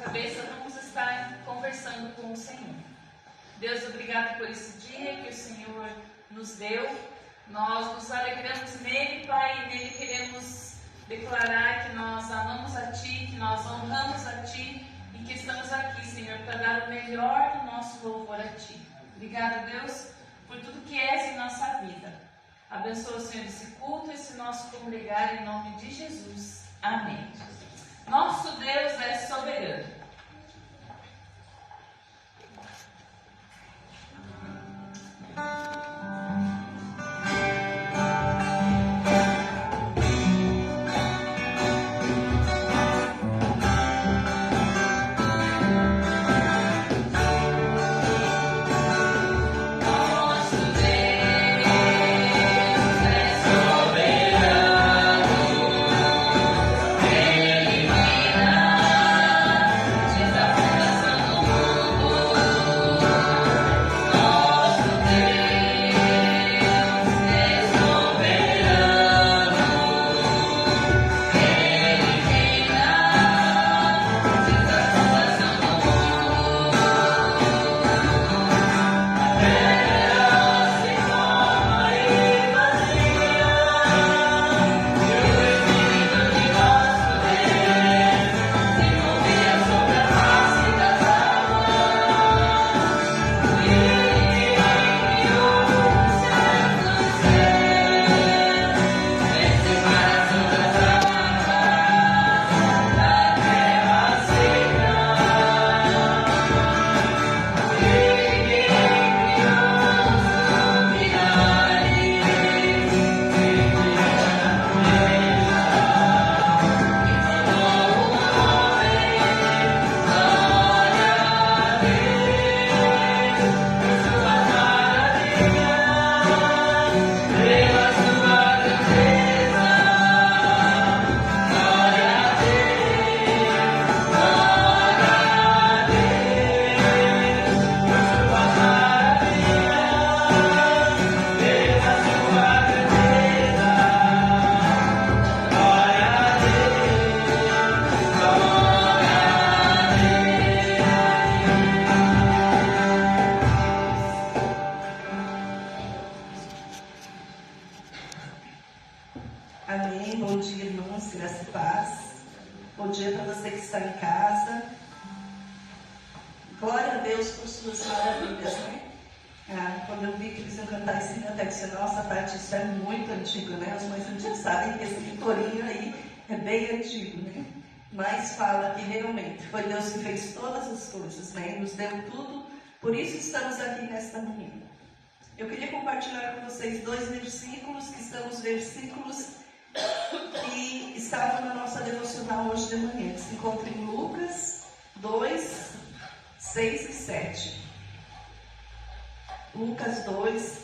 cabeça, vamos estar conversando com o Senhor. Deus, obrigado por esse dia que o Senhor nos deu. Nós nos alegramos nele, Pai, e nele queremos declarar que nós amamos a Ti, que nós honramos a Ti e que estamos aqui, Senhor, para dar o melhor do nosso louvor a Ti. Obrigado, Deus, por tudo que és em nossa vida. Abençoa, Senhor, esse culto, esse nosso congregar, em nome de Jesus. Amém. Nosso Deus é soberano. Amém. Bom dia, irmãos, graça e paz. Bom dia para você que está em casa. Glória a Deus por suas maravilhas, né? Quando eu vi que eles iam cantar esse hino, até que disse, nossa, Tati, isso é muito antigo, né? Os mais antigos sabem que esse corinho aí é bem antigo, né? Mas fala que realmente foi Deus que fez todas as coisas, né? E nos deu tudo, por isso estamos aqui nesta manhã. Eu queria compartilhar com vocês 2 versículos, que são os versículos que estavam na nossa devocional hoje de manhã, que se encontra em Lucas 2, 6 e 7. Lucas 2,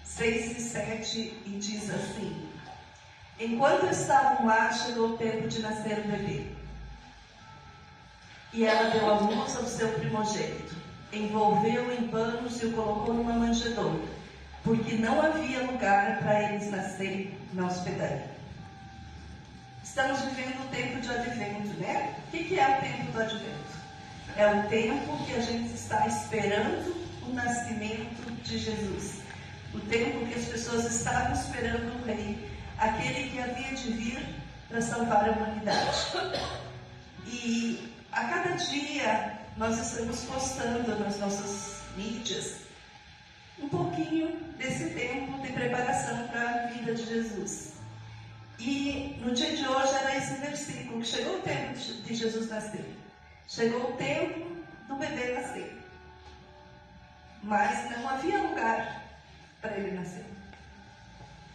6 e 7, e diz assim: enquanto estavam lá, chegou o tempo de nascer o bebê. E ela deu à luz ao seu primogênito, envolveu-o em panos e o colocou numa manjedoura, porque não havia lugar para eles nascerem na hospedaria. Estamos vivendo o tempo de advento, né? O que é o tempo do advento? É o tempo que a gente está esperando o nascimento de Jesus. O tempo que as pessoas estavam esperando o Rei, aquele que havia de vir para salvar a humanidade. E a cada dia nós estamos postando nas nossas mídias um pouquinho desse tempo de preparação para a vida de Jesus. E no dia de hoje era esse versículo, que chegou o tempo de Jesus nascer. Chegou o tempo do bebê nascer. Mas não havia lugar para ele nascer.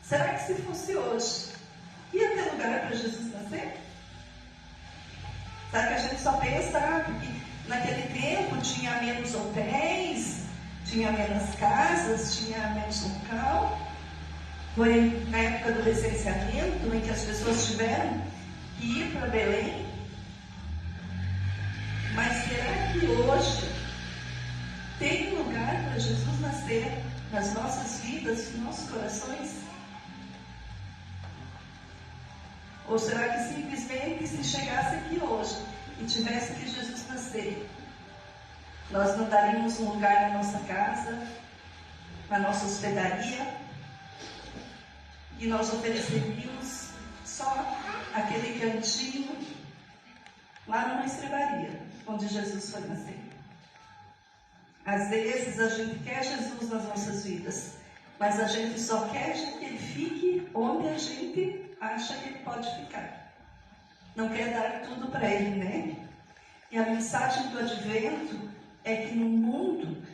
Será que se fosse hoje, ia ter lugar para Jesus nascer? Será que a gente só pensa que naquele tempo tinha menos hotéis, tinha menos casas, tinha menos local? Foi na época do recenseamento em que as pessoas tiveram que ir para Belém. Mas será que hoje tem lugar para Jesus nascer nas nossas vidas, nos nossos corações? Ou será que simplesmente se chegasse aqui hoje e tivesse que Jesus nascer, nós não daríamos um lugar na nossa casa, na nossa hospedaria, e nós ofereceríamos só aquele cantinho lá numa estrebaria, onde Jesus foi nascer. Às vezes a gente quer Jesus nas nossas vidas, mas a gente só quer que Ele fique onde a gente acha que Ele pode ficar. Não quer dar tudo para Ele, né? E a mensagem do Advento é que no mundo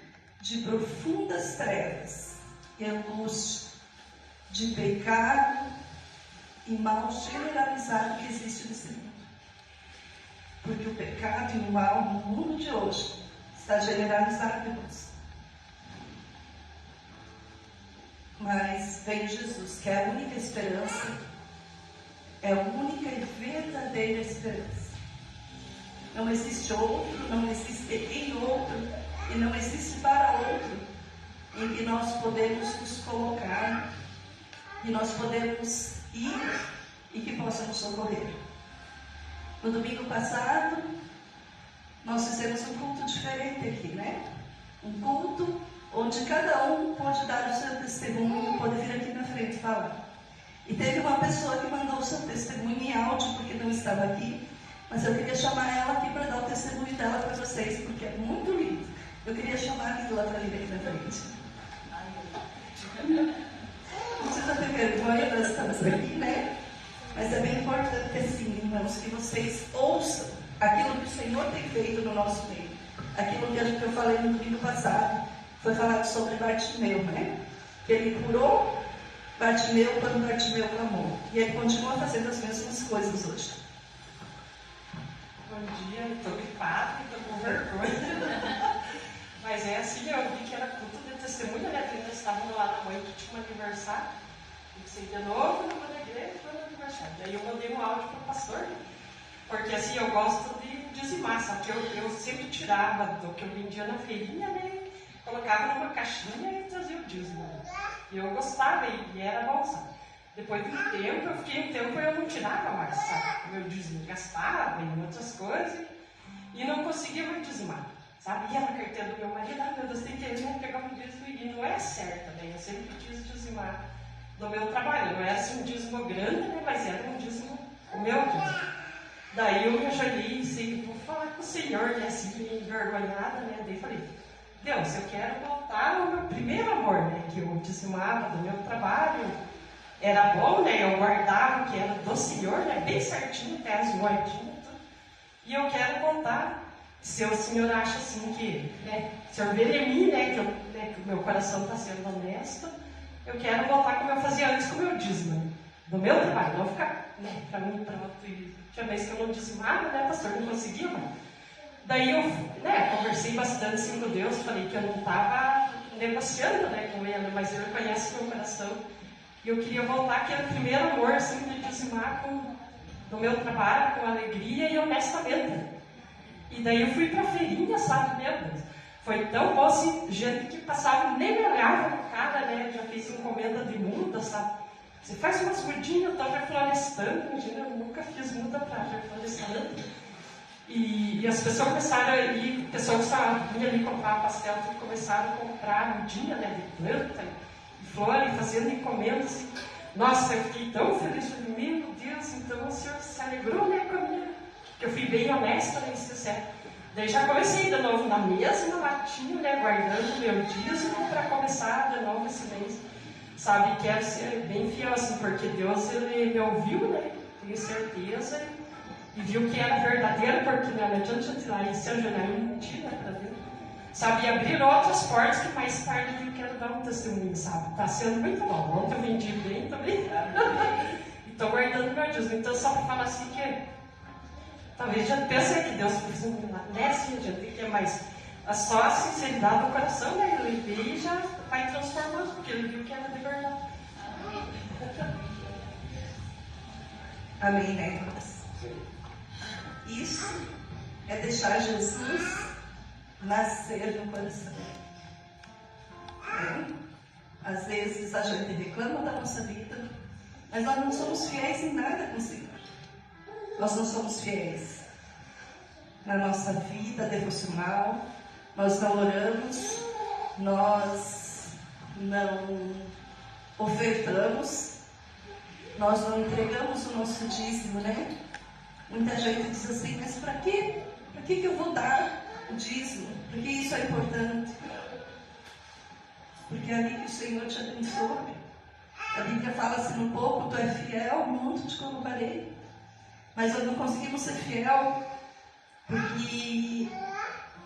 de profundas trevas e angústia, de pecado e mal generalizado que existe nesse mundo. Porque o pecado e o mal no mundo de hoje está generalizado em nós. Mas vem Jesus, que é a única esperança, é a única e verdadeira esperança. Não existe outro, não existe em outro, e não existe para outro, em que nós podemos nos colocar, e nós podemos ir e que possa nos socorrer. No domingo passado, nós fizemos um culto diferente aqui, né? Um culto onde cada um pode dar o seu testemunho, pode vir aqui na frente falar. E teve uma pessoa que mandou o seu testemunho em áudio, porque não estava aqui, mas eu queria chamar ela aqui para dar o testemunho dela para vocês, porque é muito lindo. Eu queria chamar a Mila para vir aqui na frente. Não precisa ter vergonha, nós estamos aqui, né? Mas é bem importante, assim, irmãos, que vocês ouçam aquilo que o Senhor tem feito no nosso meio. Aquilo que eu falei no domingo passado, foi falado sobre Bartimeu, né? Que ele curou Bartimeu quando Bartimeu clamou. E ele continua fazendo as mesmas coisas hoje. Bom dia, estou gripada, estou com vergonha. Mas é assim, eu vi que era culto de testemunho, né? Que eles estavam lá na mãe que tinha um aniversário. Eu disse, de novo, eu vou na igreja, foi no aniversário. Daí eu mandei um áudio para o pastor, né? Porque assim, eu gosto de dizimar, sabe? Que eu sempre tirava do que eu vendia na feirinha, né? Colocava numa caixinha e trazia o dízimo. Né? E eu gostava e era bom, sabe? Depois de um tempo, eu fiquei um tempo e eu não tirava mais, sabe? O meu dízimo gastava em outras coisas e não conseguia mais dizimar, sabe? Ia na carteira do meu marido, meu Deus, tem que ir pegar um dízimo e não é certo, né? Eu sempre quis dizimar do meu trabalho. Não era assim um dízimo grande, né? Mas era um dízimo, o meu dízimo. Daí eu me ajoelhei e disse, vou falar com o Senhor, né? Assim, envergonhada, né? Daí falei, Deus, eu quero voltar ao meu primeiro amor, né? Que eu dizimava do meu trabalho. Era bom, né? Eu guardava o que era do Senhor, né? Bem certinho, até as moedinhas. E eu quero voltar. Se o Senhor acha assim que, né? O Senhor vê em mim, né? Que o meu coração está sendo honesto. Eu quero voltar como eu fazia antes com o meu dízimo. Do meu trabalho, não ficar, né? Para mim, para outro. E tinha vez que eu não dizimava, né? Pastor, não conseguia, mas... Daí eu, né? Conversei bastante assim com Deus. Falei que eu não estava negociando, né? Com ele, mas ele conhece o meu coração. E eu queria voltar, que era o primeiro amor, assim, de dizimar no meu trabalho, com alegria e honestamente. E daí eu fui pra feirinha, sabe, meu Deus. Foi tão bom, assim, gente que passava e nem me olhava no cara, né? Já fiz encomenda de muda, sabe? Você faz umas mudinhas, eu tô reflorestando, imagina, eu nunca fiz muda pra reflorestando. E as pessoas começaram a ir, pessoas que vinham ali comprar pastel, começaram a comprar mudinha, né, de planta, flor, e fazendo encomendas. Assim. Nossa, eu fiquei tão feliz, falei, meu Deus, então o Senhor se alegrou, né, comigo. Que eu fui bem honesta, né, sincero. Daí já comecei de novo na mesma latinha, né, guardando meu dízimo para começar de novo esse mês. Sabe, quero ser bem fiel, assim, porque Deus, Ele me ouviu, né, tenho certeza, e viu que era verdadeiro, porque não adianta eu ir lá e se ajoelhar e mentir, né, para Deus. Sabe, e abrir outras portas que mais tarde eu quero dar um testemunho, sabe? Tá sendo muito bom. Ontem eu vendi bem também. E estou guardando meu dízimo. Então, só para falar assim que talvez já pense que Deus fez um milagre, né? Assim, já tem que ter mais. Só a sinceridade do coração, né? Ele vê e já vai transformando, porque ele viu que era de verdade. Amém, né, irmãs? Isso é deixar Jesus nascer no coração. Às vezes a gente reclama da nossa vida, mas nós não somos fiéis em nada com o Senhor. Nós não somos fiéis na nossa vida devocional, nós não oramos, nós não ofertamos, nós não entregamos o nosso dízimo, né? Muita gente diz assim, mas para quê? Para que eu vou dar o dízimo? Por que isso é importante? Porque é ali que o Senhor te abençoa. A Bíblia fala assim, no pouco tu é fiel, no muito te colocarei. Mas nós não conseguimos ser fiel porque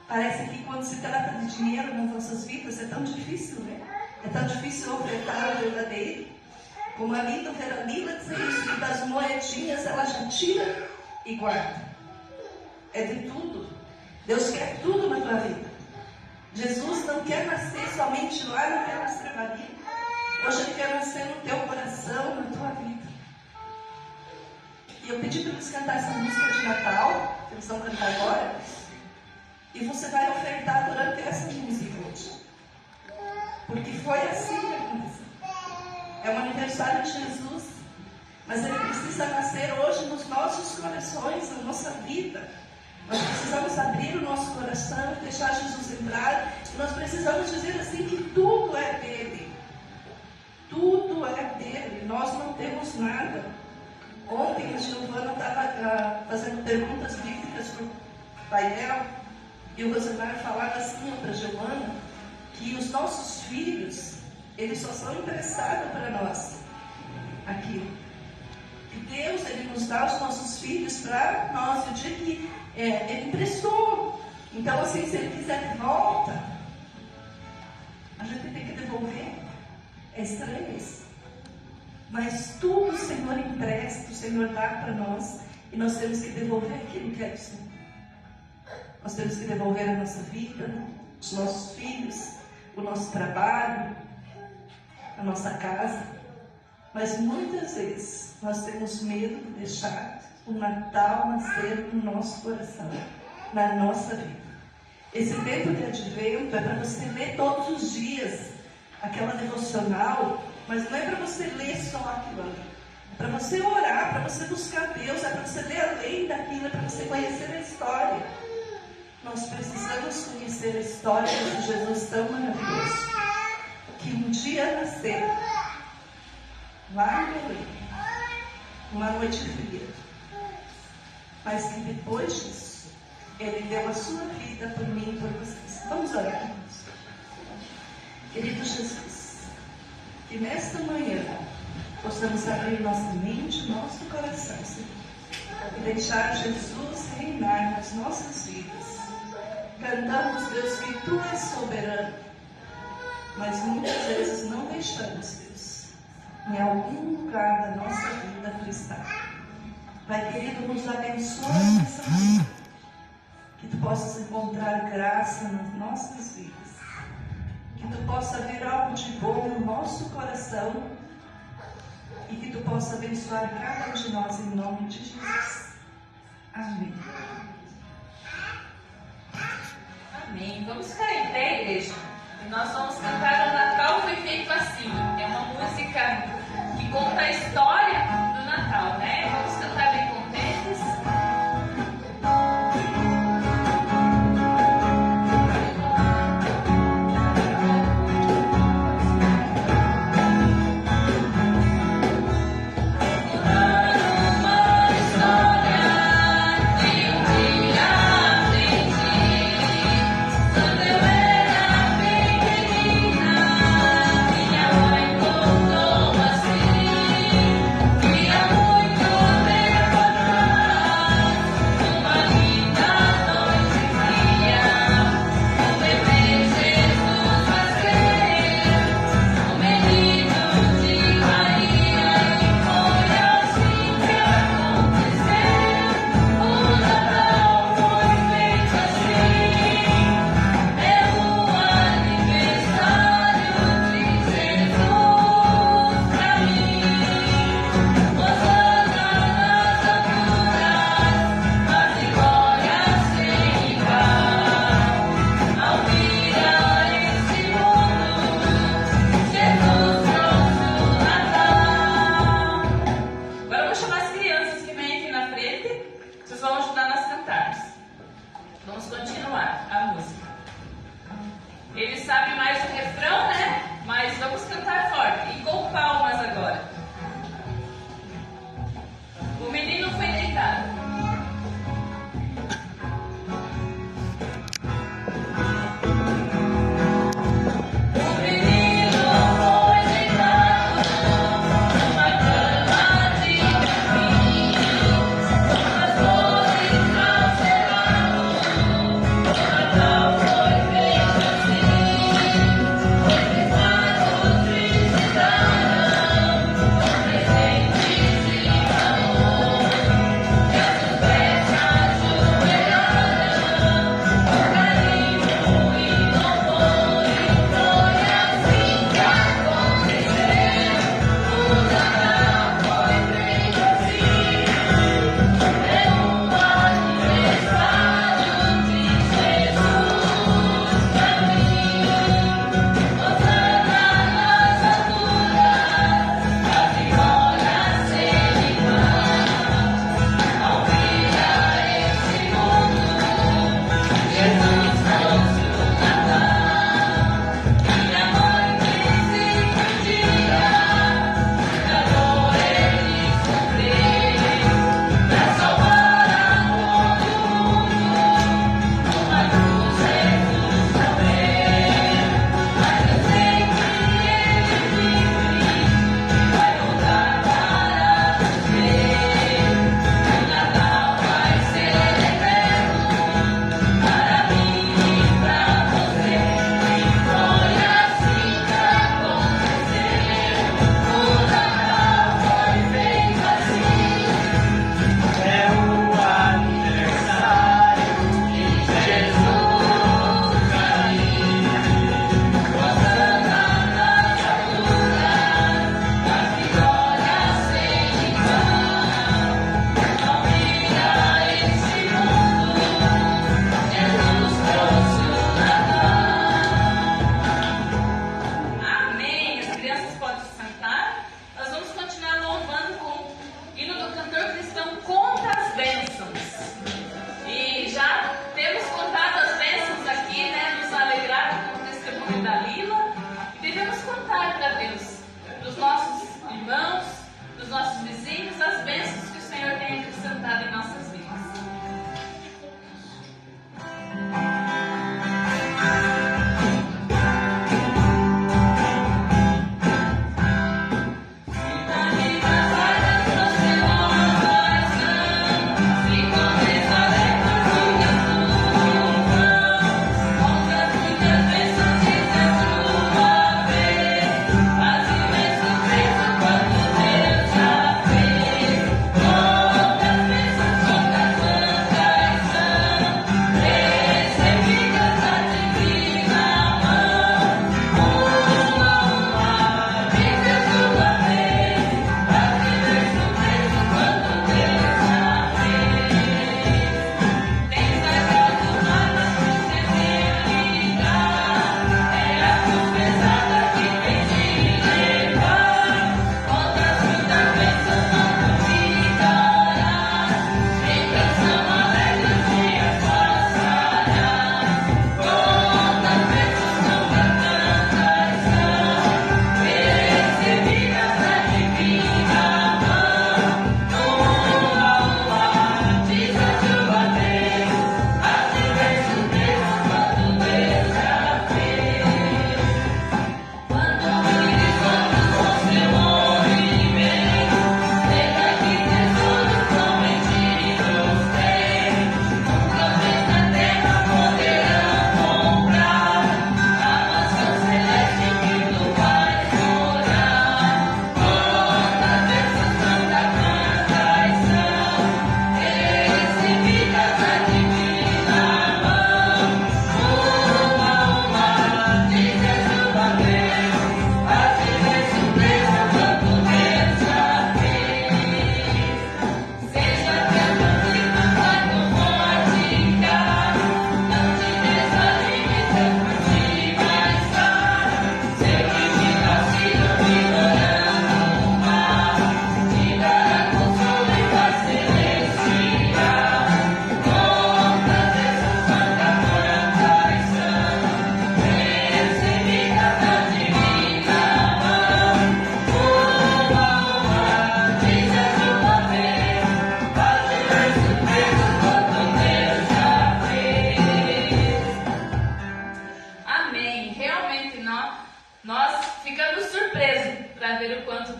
parece que quando se trata de dinheiro nas nossas vidas é tão difícil, né? É tão difícil ofertar o verdadeiro. Como a Lila diz isso, das moedinhas ela já tira e guarda. É de tudo. Deus quer tudo na tua vida. Jesus não quer nascer somente lá, não quer nascer na vida. Hoje Ele quer nascer no teu coração, na tua vida. E eu pedi para eles cantar essa música de Natal, que eles vão cantar agora. E você vai ofertar durante essa música hoje. Porque foi assim que aconteceu. É o aniversário de Jesus. Mas Ele precisa nascer hoje nos nossos corações, na nossa vida. Nós precisamos abrir o nosso coração, deixar Jesus entrar. E nós precisamos dizer assim que tudo é dele. Tudo é dele. Nós não temos nada. Ontem a Giovana estava fazendo perguntas bíblicas para o painel. E o Rosemar falava assim para a Giovana que os nossos filhos, eles só são emprestados para nós. Aquilo. E Deus, Ele nos dá os nossos filhos para nós. O dia que Ele emprestou. Então, assim, se Ele quiser de volta, a gente tem que devolver. É estranho isso. Mas tudo o Senhor empresta, o Senhor dá para nós. E nós temos que devolver aquilo que é do Senhor. Nós temos que devolver a nossa vida, os nossos filhos, o nosso trabalho, a nossa casa. Mas muitas vezes nós temos medo de deixar o Natal nascer no nosso coração, na nossa vida. Esse tempo de advento é para você ler todos os dias aquela devocional, mas não é para você ler só aquilo ali. É para você orar, para você buscar Deus, é para você ler além daquilo, é para você conhecer a história. Nós precisamos conhecer a história de Jesus tão maravilhoso, que um dia nasceu lá em Belém, uma noite fria, mas que depois disso, Ele deu a sua vida por mim e por vocês. Vamos orar, irmãos. Querido Jesus, que nesta manhã possamos abrir nossa mente, nosso coração, Senhor, e deixar Jesus reinar nas nossas vidas. Cantamos, Deus, que Tu és soberano, mas muitas vezes não deixamos, Deus, em algum lugar da nossa vida Tu está. Pai querido, nos abençoa nessa manhã, que Tu possas encontrar graça nas nossas vidas, que Tu possa ver algo de bom no nosso coração e que Tu possa abençoar cada um de nós em nome de Jesus. Amém. Amém. Vamos ficar em pé, igreja. E nós vamos cantar O Natal Foi Feito Assim. É uma música que conta a história do Natal, né? Vamos cantar bem contentes. Minha mãe contou assim, que há muito tempo Vamos continuar a música. Ele sabe mais o refrão, né? Mas vamos cantar forte. E com palmas agora. O menino foi deitado. Thank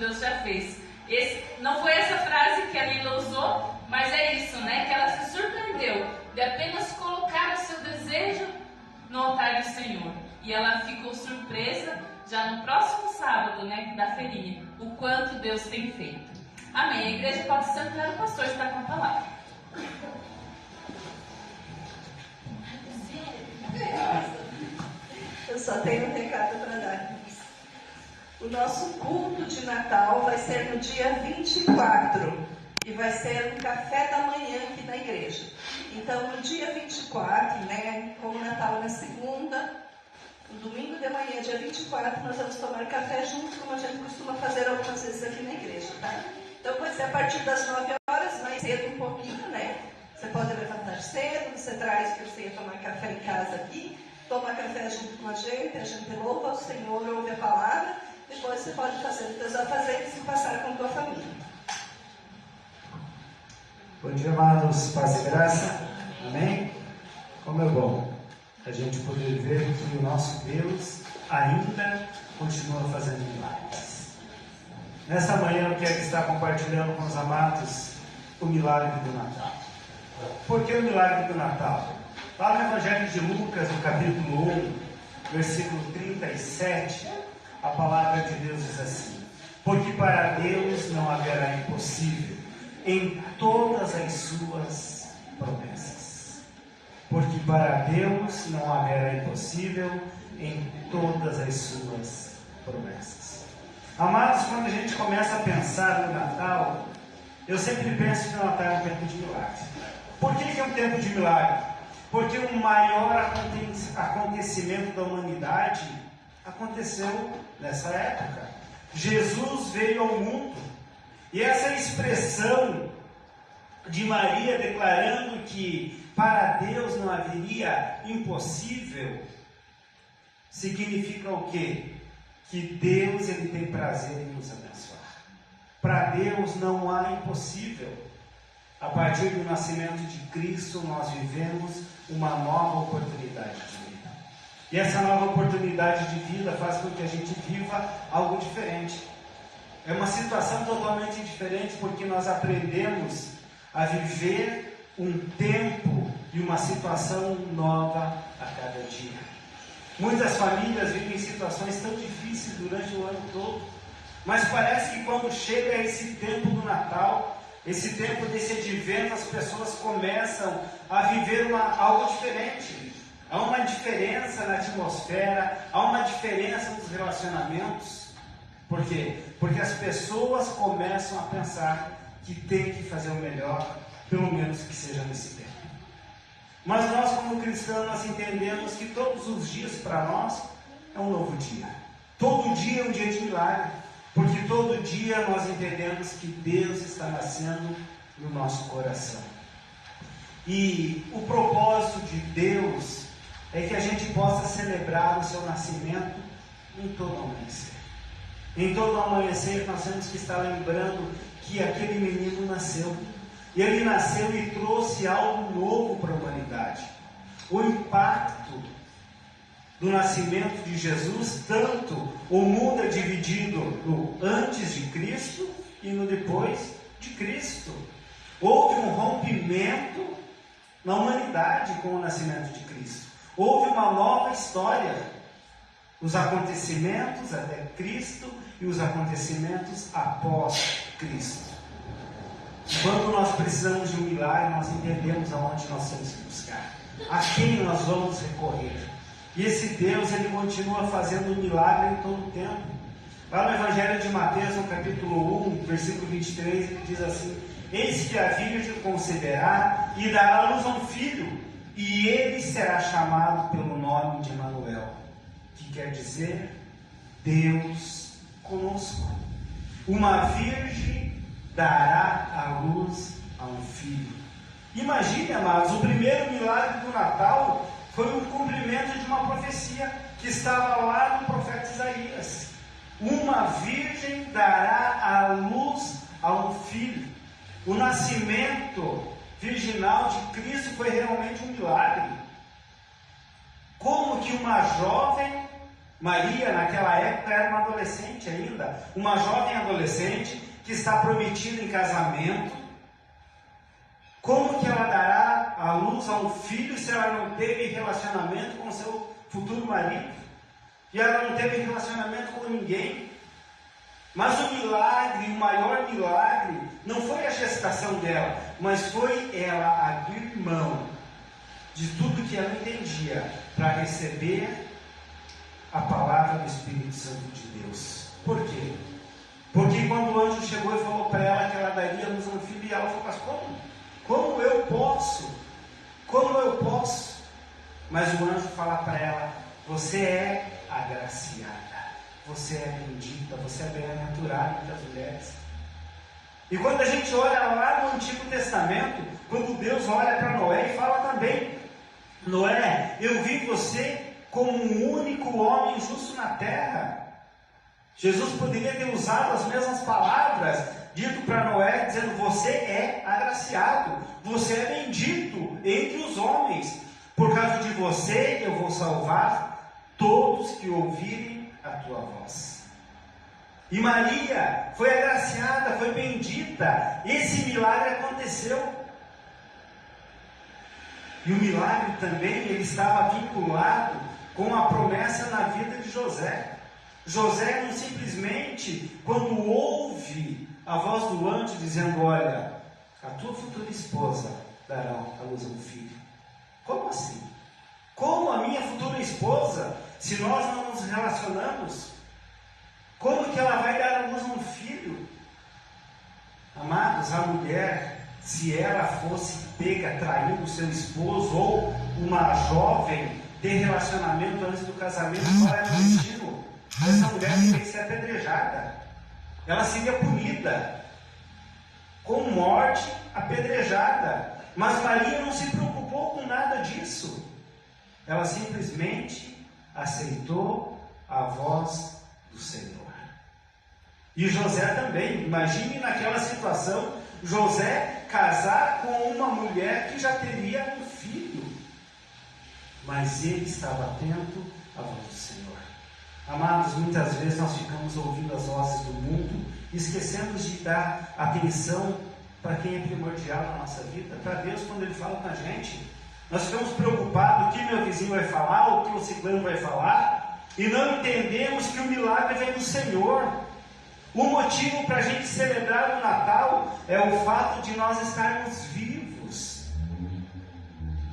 Deus já fez. Não foi essa frase que a Lila usou, mas é isso, né? Que ela se surpreendeu de apenas colocar o seu desejo no altar do Senhor. E ela ficou surpresa já no próximo sábado, né? Da feirinha, o quanto Deus tem feito. Amém. A igreja pode sentar, o pastor está com a palavra. Eu só tenho um recado para dar. O nosso culto de Natal vai ser no dia 24 e vai ser um café da manhã aqui na igreja. Então, no dia 24, né, como o Natal é na segunda, no domingo de manhã, dia 24, nós vamos tomar café junto, como a gente costuma fazer algumas vezes aqui na igreja, tá? Então, pode ser a partir das 9 horas, mais cedo um pouquinho, né? Você pode levantar cedo, você traz para você ir tomar café em casa aqui, toma café junto com a gente louva o Senhor, ouve a palavra, depois você pode fazer os teus afazeres e passar com a tua família. Bom dia, amados, paz e graça, amém? Como é bom a gente poder ver que o nosso Deus ainda continua fazendo milagres. Nessa manhã eu quero estar compartilhando com os amados o milagre do Natal. Por que o milagre do Natal? Lá no Evangelho de Lucas, no capítulo 1, versículo 37, a palavra de Deus diz assim: porque para Deus não haverá impossível em todas as suas promessas. Porque para Deus não haverá impossível em todas as suas promessas. Amados, quando a gente começa a pensar no Natal, eu sempre penso que o Natal é um tempo de milagre. Por que é um tempo de milagre? Porque o maior acontecimento da humanidade aconteceu nessa época. Jesus veio ao mundo. E essa expressão de Maria declarando que para Deus não haveria impossível, significa o quê? Que Deus ele tem prazer em nos abençoar. Para Deus não há impossível. A partir do nascimento de Cristo, nós vivemos uma nova oportunidade de vida. E essa nova oportunidade de vida faz com que a gente viva algo diferente. É uma situação totalmente diferente, porque nós aprendemos a viver um tempo e uma situação nova a cada dia. Muitas famílias vivem situações tão difíceis durante o ano todo, mas parece que quando chega esse tempo do Natal, esse tempo desse advento, as pessoas começam a viver algo diferente. Há uma diferença na atmosfera, há uma diferença nos relacionamentos. Por quê? Porque as pessoas começam a pensar que tem que fazer o melhor, pelo menos que seja nesse tempo. Mas nós, como cristãos, nós entendemos que todos os dias para nós é um novo dia. Todo dia é um dia de milagre, porque todo dia nós entendemos que Deus está nascendo no nosso coração. E o propósito de Deus é que a gente possa celebrar o seu nascimento em todo amanhecer. Em todo amanhecer nós temos que estar lembrando que aquele menino nasceu. E ele nasceu e trouxe algo novo para a humanidade. O impacto do nascimento de Jesus, tanto o mundo é dividido no antes de Cristo e no depois de Cristo. Houve um rompimento na humanidade com o nascimento de Cristo. Houve uma nova história. Os acontecimentos até Cristo e os acontecimentos após Cristo. Quando nós precisamos de um milagre, nós entendemos aonde nós temos que buscar, a quem nós vamos recorrer. E esse Deus, ele continua fazendo um milagre em todo o tempo. Lá no Evangelho de Mateus, no capítulo 1, versículo 23, ele diz assim: eis que a Virgem conceberá e dará à luz a um filho, e ele será chamado pelo nome de Emanuel, que quer dizer Deus conosco. Uma virgem dará à luz a um filho. Imagine, amados, o primeiro milagre do Natal foi o cumprimento de uma profecia que estava lá no profeta Isaías. Uma virgem dará à luz a um filho. O nascimento virginal de Cristo foi realmente um milagre. Como que uma jovem Maria, naquela época, era uma adolescente ainda, uma jovem adolescente que está prometida em casamento. Como que ela dará à luz a um filho se ela não teve relacionamento com seu futuro marido? E ela não teve relacionamento com ninguém? Mas o milagre, o maior milagre, não foi a gestação dela, mas foi ela abrir mão de tudo que ela entendia para receber a palavra do Espírito Santo de Deus. Por quê? Porque quando o anjo chegou e falou para ela que ela daria luz a um filho, e ela falou, mas como? Como eu posso? Como eu posso? Mas o anjo fala para ela, você é agraciada, você é bendita, você é bem-aventurada entre as mulheres. E quando a gente olha lá no Antigo Testamento, quando Deus olha para Noé e fala também, Noé, eu vi você como um único homem justo na terra. Jesus poderia ter usado as mesmas palavras, dito para Noé, dizendo, você é agraciado, você é bendito entre os homens, por causa de você eu vou salvar todos que ouvirem a tua voz. E Maria foi agraciada, foi bendita, esse milagre aconteceu. E o milagre também, ele estava vinculado com a promessa na vida de José. José não simplesmente, quando ouve a voz do anjo dizendo, olha, a tua futura esposa dará à luz a um filho. Como assim? Como a minha futura esposa, se nós não nos relacionamos? Como que ela vai dar à luz a um filho? Amados, a mulher, se ela fosse pega traindo o seu esposo, ou uma jovem ter relacionamento antes do casamento, qual era o destino? Essa mulher teria que ser apedrejada. Ela seria punida com morte, apedrejada. Mas Maria não se preocupou com nada disso. Ela simplesmente aceitou a voz do Senhor. E José também. Imagine naquela situação, José casar com uma mulher que já teria um filho. Mas ele estava atento à voz do Senhor. Amados, muitas vezes nós ficamos ouvindo as vozes do mundo e esquecemos de dar atenção para quem é primordial na nossa vida, para Deus quando Ele fala com a gente. Nós ficamos preocupados o que meu vizinho vai falar, o que o ciclano vai falar, e não entendemos que o milagre vem do Senhor. O motivo para a gente celebrar o Natal é o fato de nós estarmos vivos,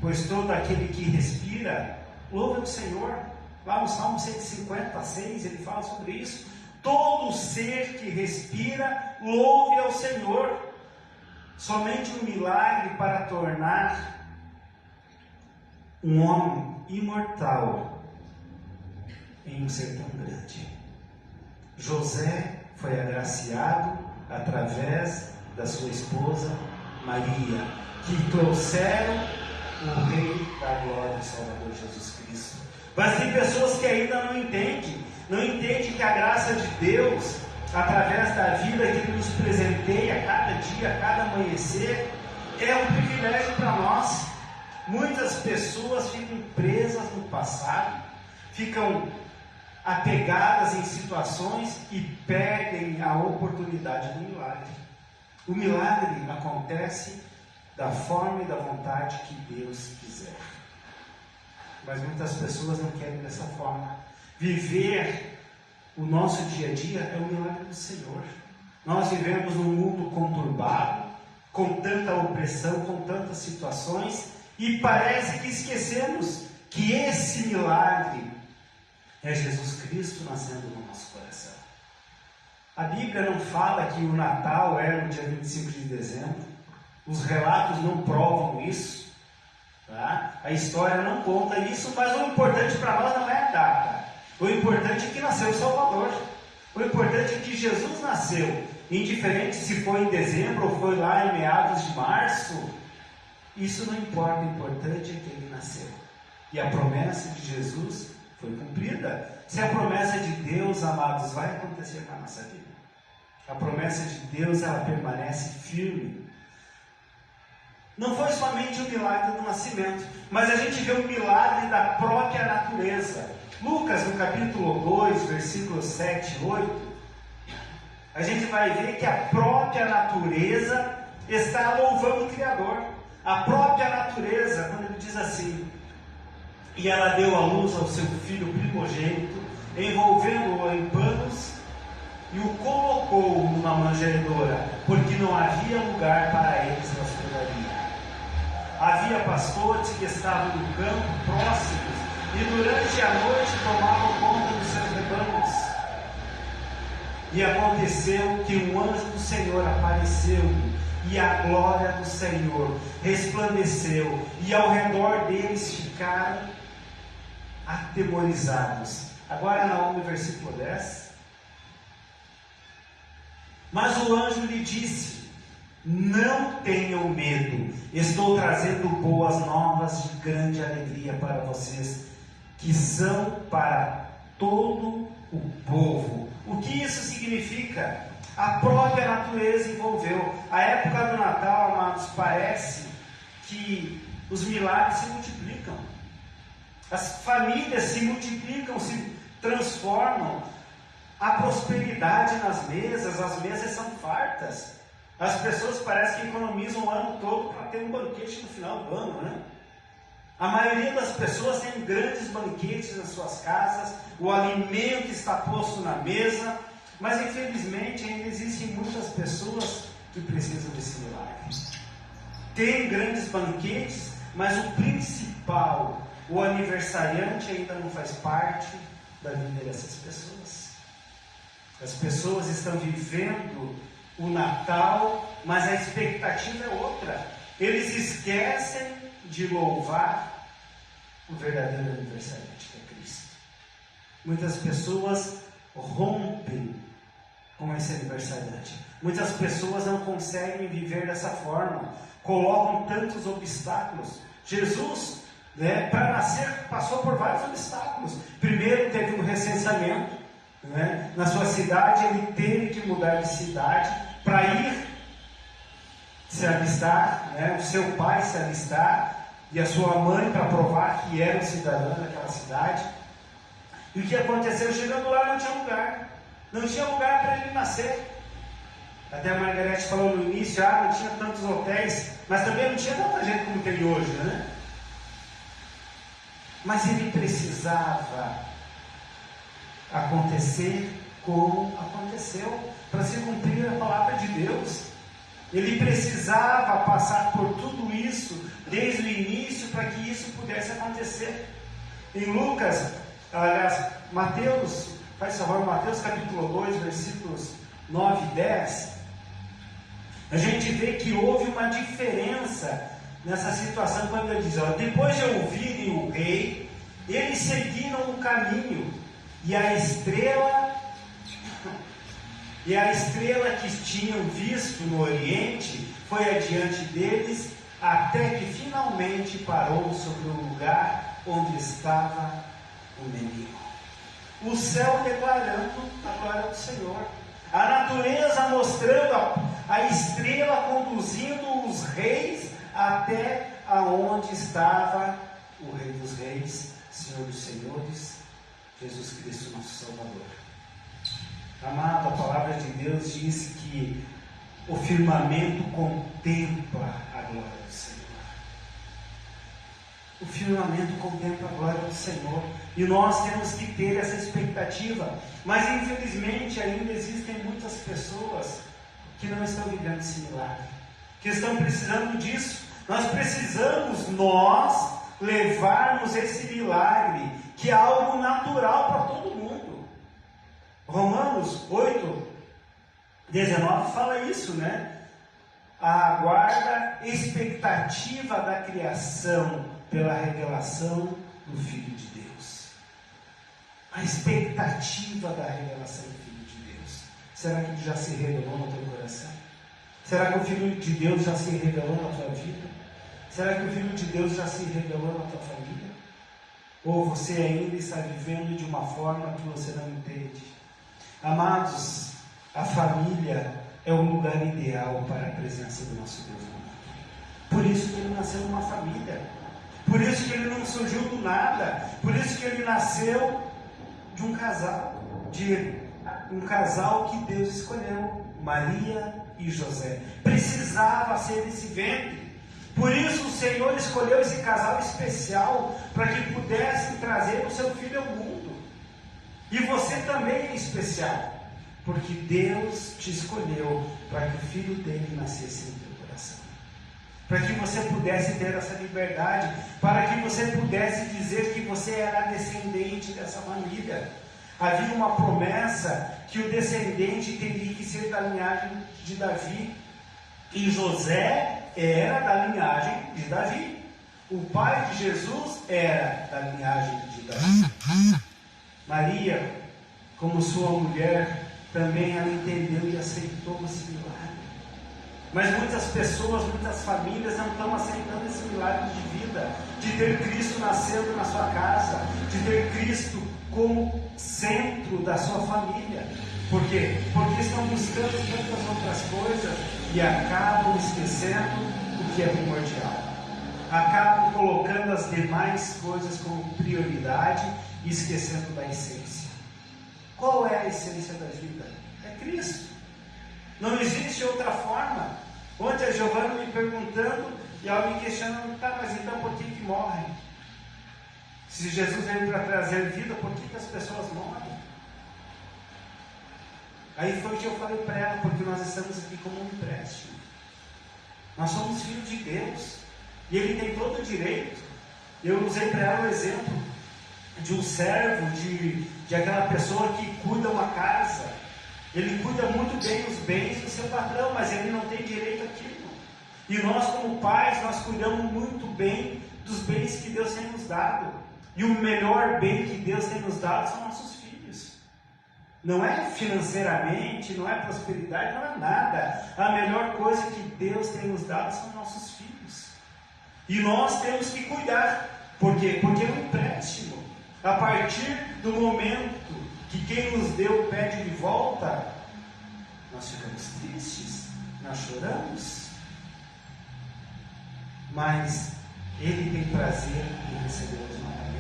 pois todo aquele que respira, louva o Senhor. Lá no Salmo 156 ele fala sobre isso. Todo ser que respira, louve ao Senhor. Somente um milagre para tornar um homem imortal em um ser tão grande. José foi agraciado através da sua esposa Maria, que trouxeram o Rei da Glória, o Salvador Jesus Cristo. Mas tem pessoas que ainda não entendem que a graça de Deus, através da vida que Ele nos presenteia a cada dia, a cada amanhecer, é um privilégio para nós. Muitas pessoas ficam presas no passado, ficam apegadas em situações e perdem a oportunidade do milagre. O milagre acontece da forma e da vontade que Deus quiser. Mas muitas pessoas não querem dessa forma. Viver o nosso dia a dia é o milagre do Senhor. Nós vivemos num mundo conturbado, com tanta opressão, com tantas situações, e parece que esquecemos que esse milagre é Jesus Cristo nascendo no nosso coração. A Bíblia não fala que o Natal é no dia 25 de dezembro. Os relatos não provam isso. Tá? A história não conta isso, mas o importante para nós não é a data. O importante é que nasceu o Salvador. O importante é que Jesus nasceu. Indiferente se foi em dezembro ou foi lá em meados de março, isso não importa. O importante é que Ele nasceu. E a promessa de Jesus foi cumprida. Se a promessa de Deus, amados, vai acontecer na nossa vida. A promessa de Deus, ela permanece firme. Não foi somente o milagre do nascimento, mas a gente vê o milagre da própria natureza. Lucas, no capítulo 2, versículos 7 e 8, a gente vai ver que a própria natureza está louvando o Criador. A própria natureza, quando ele diz assim: e ela deu à luz ao seu filho primogênito, envolvendo-o em panos, e o colocou numa manjedoura, porque não havia lugar para eles na hospedaria. Havia pastores que estavam no campo próximos, e durante a noite tomavam conta dos seus rebanhos. E aconteceu que um anjo do Senhor apareceu-lhe, e a glória do Senhor resplandeceu, e ao redor deles ficaram atemorizados. Agora Naomi, versículo 10. Mas o anjo lhe disse: não tenham medo, estou trazendo boas novas de grande alegria para vocês, que são para todo o povo. O que isso significa? A própria natureza envolveu. A época do Natal, amados, parece que os milagres se multiplicam. As famílias se multiplicam, se transformam. Há prosperidade nas mesas, as mesas são fartas. As pessoas parecem que economizam o ano todo para ter um banquete no final do ano, né? A maioria das pessoas tem grandes banquetes nas suas casas, o alimento está posto na mesa, mas infelizmente ainda existem muitas pessoas que precisam desse milagre. Tem grandes banquetes, mas o principal, o aniversariante, ainda não faz parte da vida dessas pessoas. As pessoas estão vivendo o Natal, mas a expectativa é outra. Eles esquecem de louvar o verdadeiro aniversariante, que é Cristo. Muitas pessoas rompem com esse aniversariante. Muitas pessoas não conseguem viver dessa forma, colocam tantos obstáculos. Jesus, para nascer, passou por vários obstáculos. Primeiro teve um recenseamento, na sua cidade. Ele teve que mudar de cidade para ir se alistar, o seu pai se alistar, e a sua mãe para provar que era um cidadão daquela cidade. E o que aconteceu? Chegando lá não tinha lugar. Não tinha lugar para ele nascer. Até a Margarete falou no início, não tinha tantos hotéis, mas também não tinha tanta gente como tem hoje, né? Mas ele precisava acontecer como aconteceu, para se cumprir a palavra de Deus. Ele precisava passar por tudo isso desde o início para que isso pudesse acontecer. Em Mateus, faz favor, Mateus capítulo 2, versículos 9 e 10, a gente vê que houve uma diferença nessa situação quando ele diz: depois de ouvirem o rei, eles seguiram o caminho, e a estrela que tinham visto no Oriente foi adiante deles, até que finalmente parou sobre o lugar onde estava o menino. O céu declarando a glória do Senhor, a natureza mostrando a estrela conduzindo os reis até aonde estava o Rei dos Reis, Senhor dos Senhores, Jesus Cristo, nosso Salvador. Amado, a palavra de Deus diz que o firmamento contempla a glória do Senhor. O firmamento contempla a glória do Senhor. E nós temos que ter essa expectativa. Mas infelizmente ainda existem muitas pessoas que não estão vivendo esse milagre, que estão precisando disso. Nós precisamos, levarmos esse milagre, que é algo natural para todo mundo. Romanos 8, 19 fala isso, Aguarda expectativa da criação pela revelação do Filho de Deus. A expectativa da revelação do Filho de Deus. Será que ele já se revelou no teu coração? Será que o Filho de Deus já se revelou na tua vida? Será que o Filho de Deus já se revelou na tua família? Ou você ainda está vivendo de uma forma que você não entende? Amados, a família é o lugar ideal para a presença do nosso Deus no mundo. Por isso que ele nasceu numa família. Por isso que ele não surgiu do nada. Por isso que ele nasceu de um casal. De um casal que Deus escolheu. Maria e José. Precisava ser esse ventre. Por isso o Senhor escolheu esse casal especial para que pudessem trazer o seu filho ao mundo. E você também é especial. Porque Deus te escolheu para que o filho dele nascesse no teu coração. Para que você pudesse ter essa liberdade. Para que você pudesse dizer que você era descendente dessa família. Havia uma promessa que o descendente teria que ser da linhagem de Davi. E José era da linhagem de Davi. O pai de Jesus era da linhagem de Davi. Maria, como sua mulher, também ela entendeu e aceitou esse milagre. Mas muitas pessoas, muitas famílias não estão aceitando esse milagre de vida, de ter Cristo nascendo na sua casa, de ter Cristo como centro da sua família. Por quê? Porque estão buscando tantas outras coisas e acabam esquecendo o que é primordial. Acabam colocando as demais coisas como prioridade e esquecendo da essência. Qual é a essência da vida? É Cristo. Não existe outra forma. Ontem a Giovana me perguntando e ela me questionando, tá, mas então por que morrem? Se Jesus veio para trazer vida, por que as pessoas morrem? Aí foi o que eu falei para ela, porque nós estamos aqui como um empréstimo. Nós somos filhos de Deus. E Ele tem todo o direito. Eu usei para ela o exemplo de um servo, de aquela pessoa que cuida uma casa. Ele cuida muito bem os bens do seu patrão, mas ele não tem direito àquilo. E nós, como pais, nós cuidamos muito bem dos bens que Deus tem nos dado. E o melhor bem que Deus tem nos dado são nossos filhos. Não é financeiramente, não é prosperidade, não é nada. A melhor coisa que Deus tem nos dado são nossos filhos. E nós temos que cuidar. Por quê? Porque é um empréstimo. A partir do momento que quem nos deu pede de volta, nós ficamos tristes, nós choramos. Mas Ele tem prazer em receber-nos novamente.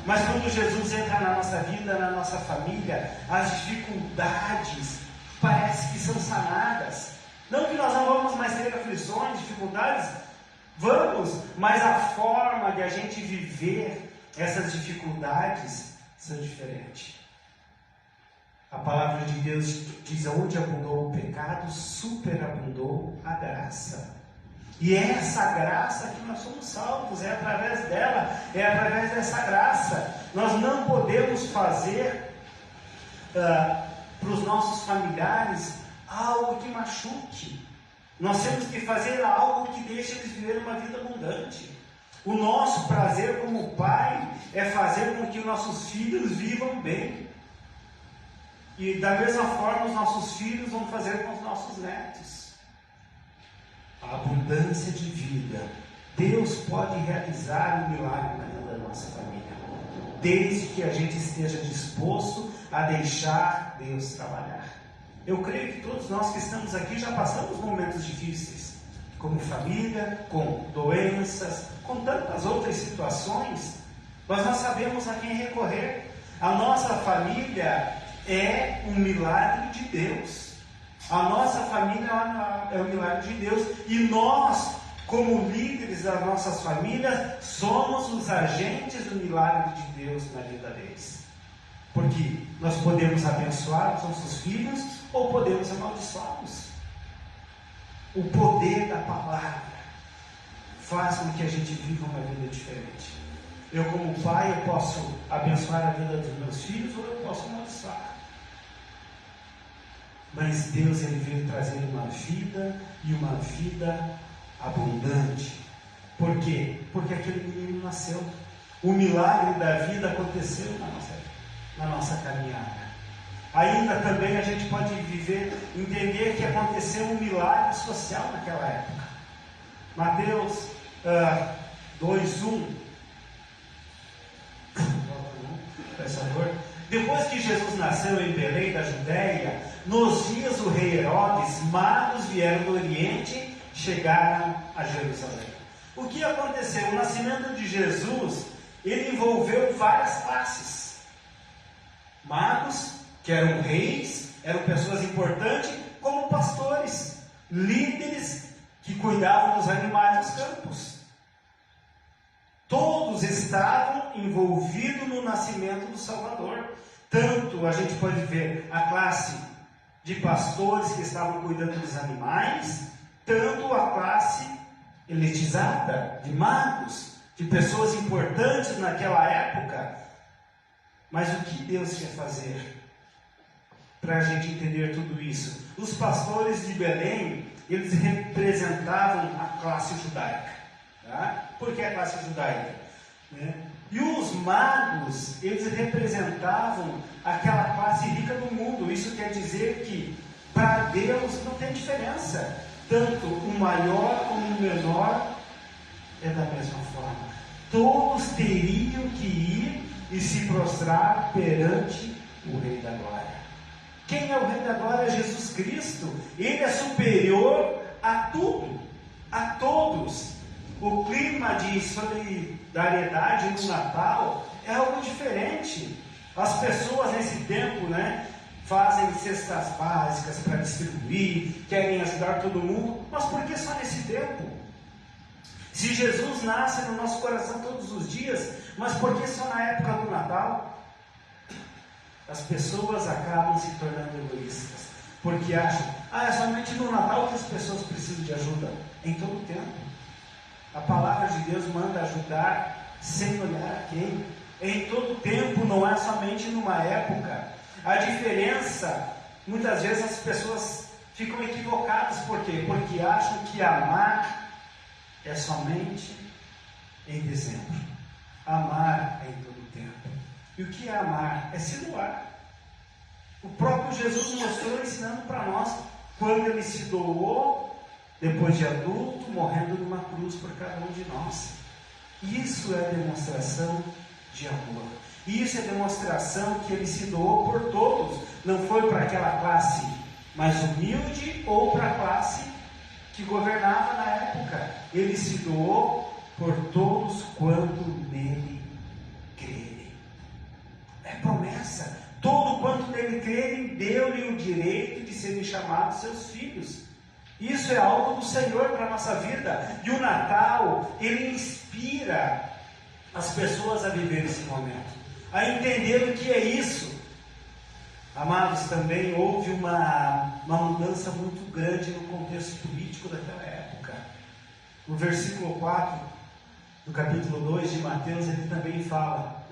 Mas quando Jesus entra na nossa vida, na nossa família, as dificuldades parece que são sanadas. Não que nós não vamos mais ter aflições, dificuldades, vamos, mas a forma de a gente viver essas dificuldades são diferentes. A palavra de Deus diz: onde abundou o pecado, superabundou a graça. E é essa graça que nós somos salvos, é através dela, é através dessa graça. Nós não podemos fazer para os nossos familiares algo que machuque. Nós temos que fazer algo que deixe eles viver uma vida abundante. O nosso prazer como pai é fazer com que os nossos filhos vivam bem. E da mesma forma os nossos filhos vão fazer com os nossos netos. A abundância de vida. Deus pode realizar um milagre na vida da nossa família, desde que a gente esteja disposto a deixar Deus trabalhar. Eu creio que todos nós que estamos aqui já passamos momentos difíceis, como família, com doenças, com tantas outras situações, mas nós sabemos a quem recorrer. A nossa família é um milagre de Deus. A nossa família é um milagre de Deus. E nós, como líderes das nossas famílias, somos os agentes do milagre de Deus na vida deles. Porque nós podemos abençoar os nossos filhos ou podemos amaldiçoá-los. O poder da palavra faz com que a gente viva uma vida diferente. Eu, como pai, eu posso abençoar a vida dos meus filhos ou eu posso amaldiçoar. Mas Deus, Ele veio trazer uma vida e uma vida abundante. Por quê? Porque aquele menino nasceu. O milagre da vida aconteceu na nossa caminhada. Ainda também a gente pode entender que aconteceu um milagre social naquela época. Mateus 2:1. Por favor. Depois que Jesus nasceu em Belém da Judéia, nos dias do rei Herodes, magos vieram do Oriente, chegaram a Jerusalém. O que aconteceu? O nascimento de Jesus, ele envolveu várias classes. Magos, que eram reis, eram pessoas importantes, como pastores, líderes que cuidavam dos animais dos campos. Todos estavam envolvidos no nascimento do Salvador. Tanto a gente pode ver a classe de pastores que estavam cuidando dos animais, tanto a classe elitizada de magos, de pessoas importantes naquela época. Mas o que Deus quer fazer para a gente entender tudo isso? Os pastores de Belém, eles representavam a classe judaica. Tá? Por que a classe judaica? Né? E os magos, eles representavam aquela classe rica do mundo. Isso quer dizer que para Deus não tem diferença. Tanto o maior como o menor é da mesma forma. Todos teriam que ir e se prostrar perante o Rei da Glória. Quem é o Rei da Glória? Jesus Cristo. Ele é superior a tudo, a todos. O clima de solidariedade no Natal é algo diferente. As pessoas nesse tempo, fazem cestas básicas para distribuir, querem ajudar todo mundo, mas por que só nesse tempo? Se Jesus nasce no nosso coração todos os dias, mas por que só na época do Natal? As pessoas acabam se tornando egoístas, porque acham, é somente no Natal que as pessoas precisam de ajuda. Em todo o tempo. A palavra de Deus manda ajudar sem olhar a quem. Em todo o tempo, não é somente numa época. A diferença, muitas vezes as pessoas ficam equivocadas. Por quê? Porque acham que amar é somente em dezembro. Amar é em todo o tempo. E o que é amar? É se doar. O próprio Jesus mostrou ensinando para nós quando ele se doou, depois de adulto, morrendo numa cruz por cada um de nós. Isso é demonstração de amor. Isso é demonstração que ele se doou por todos. Não foi para aquela classe mais humilde ou para a classe que governava na época. Ele se doou por todos quanto nele crerem. É promessa. Todo quanto nele crerem, deu-lhe o direito de serem chamados seus filhos. Isso é algo do Senhor para a nossa vida. E o Natal, ele inspira as pessoas a viver esse momento, a entender o que é isso. Amados, também houve uma mudança muito grande no contexto político daquela época. No versículo 4 do capítulo 2 de Mateus, ele também fala,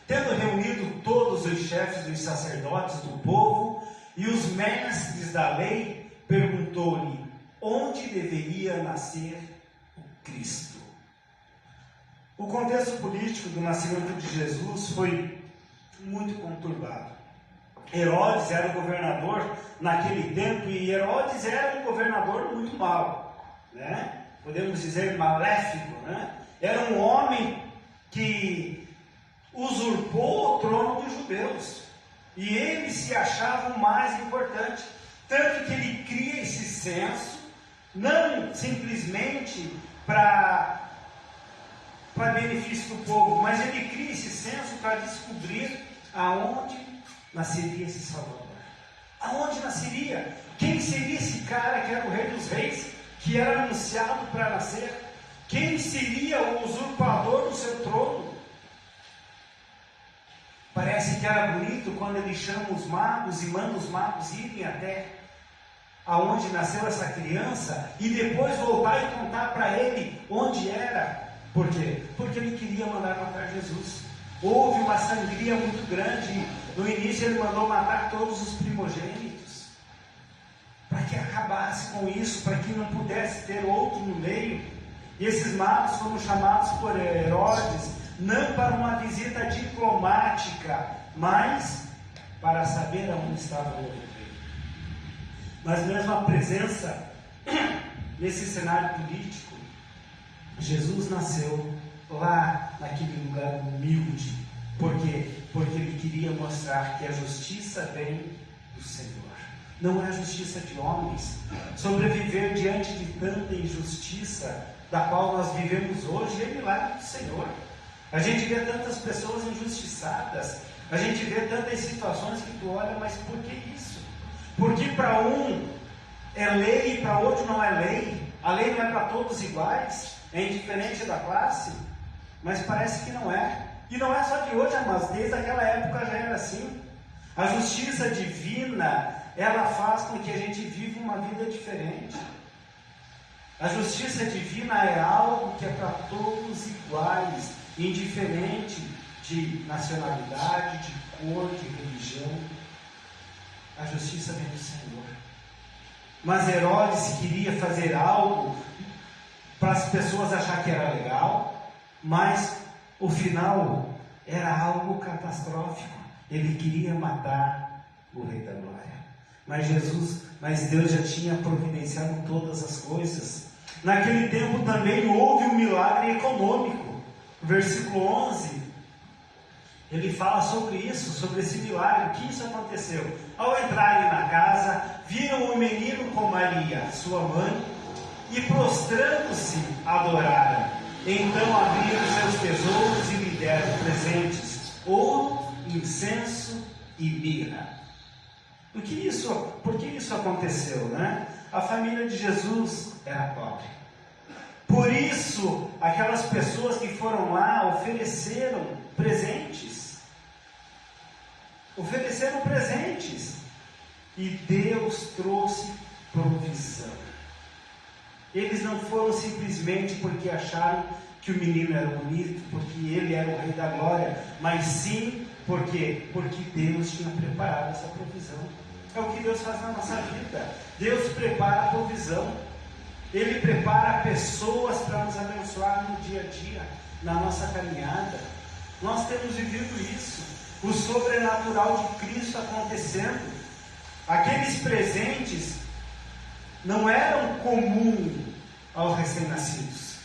Tendo reunido todos os chefes dos sacerdotes do povo e os mestres da lei, perguntou-lhe onde deveria nascer o Cristo. O contexto político do nascimento de Jesus foi muito conturbado. Herodes era o governador naquele tempo, e Herodes era um governador muito mau, podemos dizer maléfico, Era um homem que usurpou o trono dos judeus, e ele se achava o mais importante. Tanto que ele cria esse censo, não simplesmente para benefício do povo, mas ele cria esse censo para descobrir aonde nasceria esse Salvador. Aonde nasceria? Quem seria esse cara que era o Rei dos Reis, que era anunciado para nascer? Quem seria o usurpador do seu trono? Parece que era bonito quando ele chama os magos e manda os magos irem até aonde nasceu essa criança e depois voltar e contar para ele onde era. Por quê? Porque ele queria mandar matar Jesus. Houve uma sangria muito grande. No início ele mandou matar todos os primogênitos, para que acabasse com isso, para que não pudesse ter outro no meio. E esses magos foram chamados por Herodes, não para uma visita diplomática, mas para saber aonde estava o outro rei. Mas mesmo a presença nesse cenário político, Jesus nasceu lá naquele lugar humilde. Por quê? Porque ele queria mostrar que a justiça vem do Senhor. não é a justiça de homens. Sobreviver diante de tanta injustiça da qual nós vivemos hoje é milagre do Senhor. A gente vê tantas pessoas injustiçadas, a gente vê tantas situações que tu olha, mas por que isso? Porque para um é lei e para outro não é lei. A lei não é para todos iguais, é indiferente da classe, mas parece que não é. E não é só de hoje, mas desde aquela época já era assim. A justiça divina, ela faz com que a gente viva uma vida diferente. A justiça divina é algo que é para todos iguais, indiferente de nacionalidade, de cor, de religião. A justiça vem do Senhor. Mas Herodes queria fazer algo para as pessoas acharem que era legal, mas o final era algo catastrófico. Ele queria matar o Rei da Glória. Mas Deus já tinha providenciado todas as coisas. Naquele tempo também houve um milagre econômico. Versículo 11, ele fala sobre isso, sobre esse milagre, que isso aconteceu. Ao entrarem na casa, viram o menino com Maria, sua mãe, e prostrando-se, adoraram. Então abriram seus tesouros e lhe deram presentes, ouro, incenso e mirra. Por que isso aconteceu, né? A família de Jesus era pobre. Por isso, aquelas pessoas que foram lá ofereceram presentes. E Deus trouxe provisão. Eles não foram simplesmente porque acharam que o menino era bonito, porque ele era o Rei da Glória, mas sim porque Deus tinha preparado essa provisão. É o que Deus faz na nossa vida. Deus prepara a provisão. Ele prepara pessoas para nos abençoar no dia a dia, na nossa caminhada. Nós temos vivido isso, o sobrenatural de Cristo acontecendo. Aqueles presentes não eram comum aos recém-nascidos.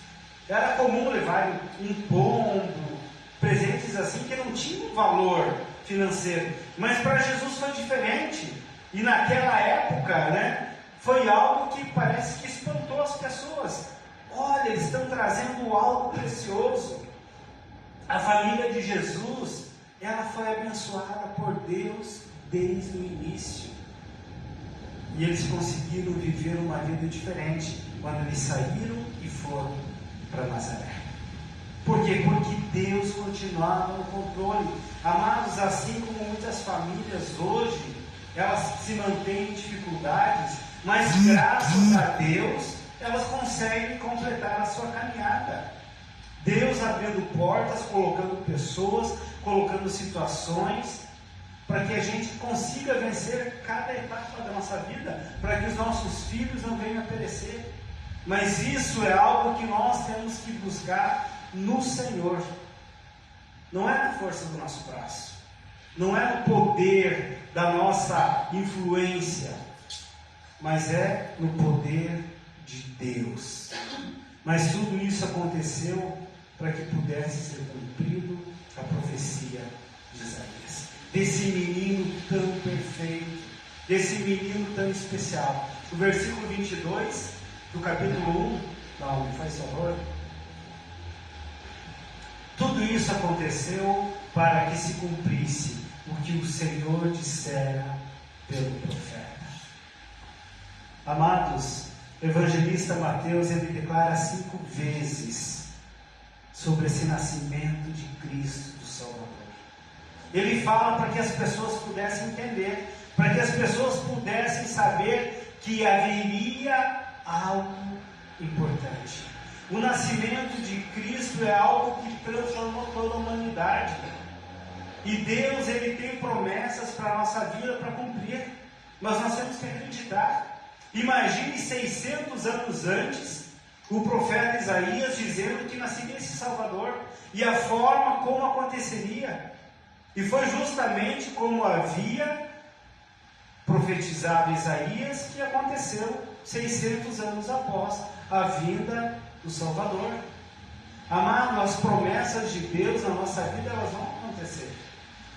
Era comum levar um pombo, presentes assim que não tinham valor financeiro. Mas para Jesus foi diferente. E naquela época, né, foi algo que parece que espantou as pessoas. Olha, eles estão trazendo algo precioso. A família de Jesus, ela foi abençoada por Deus desde o início. E eles conseguiram viver uma vida diferente quando eles saíram e foram para Nazaré. Por quê? Porque Deus continuava no controle. Amados, assim como muitas famílias hoje, elas se mantêm em dificuldades, mas graças a Deus, elas conseguem completar a sua caminhada. Deus abrindo portas, colocando pessoas, colocando situações, para que a gente consiga vencer cada etapa da nossa vida, para que os nossos filhos não venham a perecer. Mas isso é algo que nós temos que buscar no Senhor. Não é na força do nosso braço, não é no poder da nossa influência, mas é no poder de Deus. Mas tudo isso aconteceu para que pudesse ser cumprido a profecia de Isaías, desse menino tão perfeito, desse menino tão especial. O versículo 22 do capítulo 1, não, me faz favor. Tudo isso aconteceu para que se cumprisse o que o Senhor dissera pelo profeta. Amados, o evangelista Mateus, ele declara 5 vezes sobre esse nascimento de Cristo do Salvador. Ele fala para que as pessoas pudessem entender, para que as pessoas pudessem saber que haveria algo importante. O nascimento de Cristo é algo que transformou toda a humanidade. E Deus, ele tem promessas para a nossa vida para cumprir. Mas nós temos que acreditar. Imagine 600 anos antes, o profeta Isaías dizendo que nasceria esse Salvador e a forma como aconteceria. E foi justamente como havia profetizado Isaías que aconteceu 600 anos após a vinda do Salvador. Amado, as promessas de Deus na nossa vida, elas vão acontecer.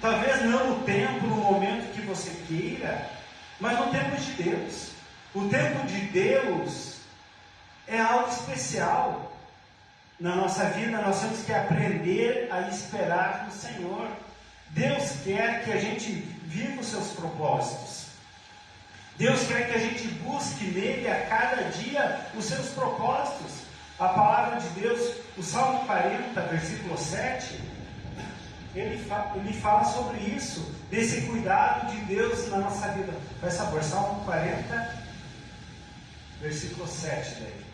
Talvez não no tempo, no momento que você queira, mas no tempo de Deus. O tempo de Deus é algo especial na nossa vida. Nós temos que aprender a esperar no Senhor. Deus quer que a gente viva os seus propósitos. Deus quer que a gente busque nele a cada dia os seus propósitos. A palavra de Deus, o Salmo 40, versículo 7, ele fala sobre isso, desse cuidado de Deus na nossa vida. Faz favor, Salmo 40, versículo 7 daí.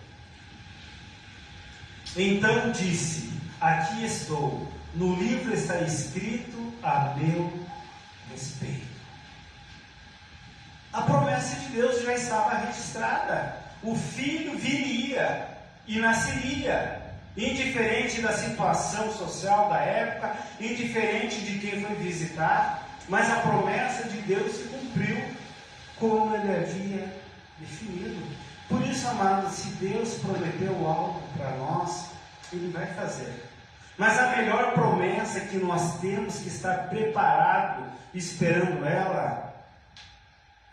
Então disse: aqui estou, no livro está escrito a meu respeito. A promessa de Deus já estava registrada. O filho viria e nasceria, indiferente da situação social da época, indiferente de quem foi visitar, mas a promessa de Deus se cumpriu como ele havia definido. Por isso, amados, se Deus prometeu algo para nós, ele vai fazer. Mas a melhor promessa que nós temos que estar preparado, esperando ela,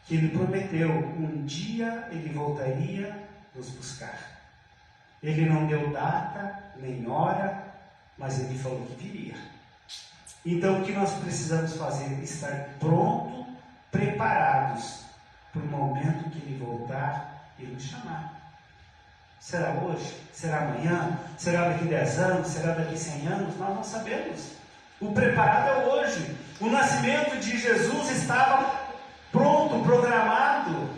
que ele prometeu, um dia ele voltaria nos buscar. Ele não deu data, nem hora, mas ele falou que viria. Então o que nós precisamos fazer? Estar pronto, preparados para o momento que ele voltar e nos chamar. Será hoje? Será amanhã? Será daqui 10 anos? Será daqui 100 anos? Nós não sabemos. O preparado é hoje. O nascimento de Jesus estava pronto, programado.